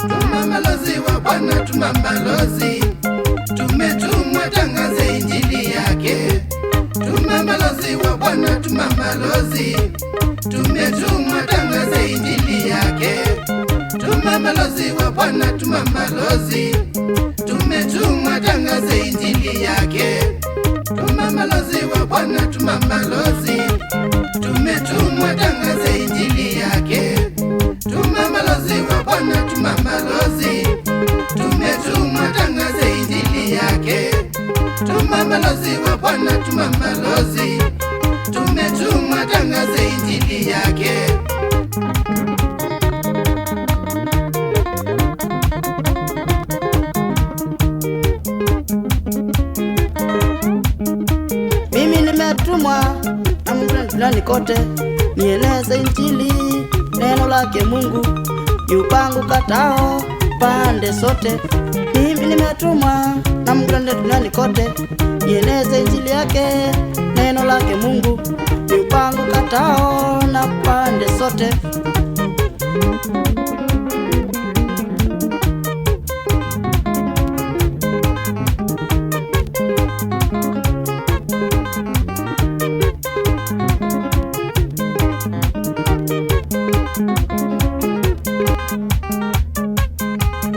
Tumamalozi wa Bwana, tumamalozi, tumetumwa tangaze injili yake. Tumamalozi wa Bwana, tumamalozi, tumetumwa tangaze injili yake. Tumamalozi wa Bwana, tumamalozi, tumetumwa tangaze injili yake. Tumamalozi wa Bwana, tumamalozi, tumetumwa tangaze injili yake. Tumamalozi wa Bwana, tumamalozi, tumetumwa tangaze injili yake. Tumamalozi wa Bwana, tumamalozi, tumetumwa tangaze injili yake. Mimi nimetumwa na Mungu duniani kote, nieneze injili, neno lake Mungu, yupangu katao pande sote. Mimi nimetumwa na Mungu duniani kote, nieneze injili yake, neno lake Mungu, yupangu katao na pande sote.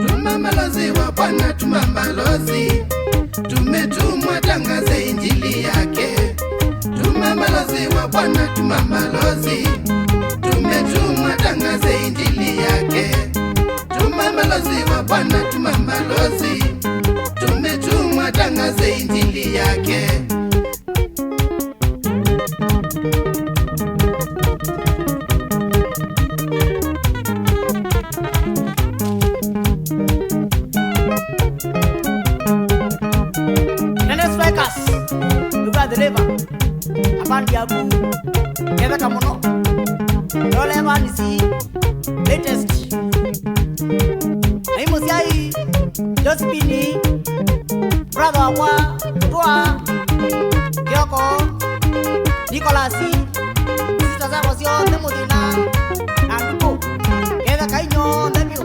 Tumamalozi wa Bwana, tumamalozi, tumetumwa tangaze injili yake. Tumamalozi wa Bwana, tumamalozi, tumetumwa tangaze injili yake. Tumamalozi wa Bwana, tumamalozi, tumetumwa tangaze injili yake. Abandi abu kebe kamono dole manisi latest ai musiai Josephine brother wa Tua Kyoko Nicholas sister za wasio Demodina Anduko kebe kainyo ndemio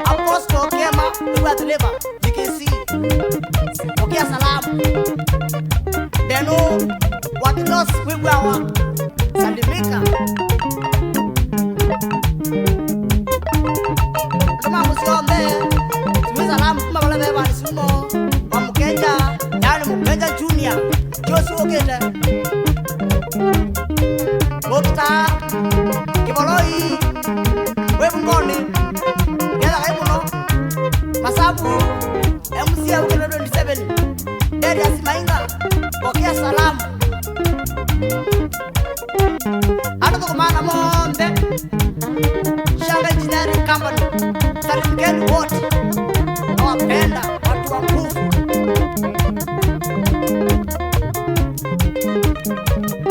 Apostle Kema brother leva dikesi okia salamu deno wakinos kwigwawa salimika kama musiombe tumiza lamu kuma wala beba nisumo wa Mkenya yani Mkenya Junior Josi Ogete Mokta Kiboloi Webungoni Yela Kaimuno Masabu MCA Ukelo 27 Deri Asimainga Okia salamu Aduh kumana monde Shanga Engineering Company Salimikeni wote Nawapenda watu wa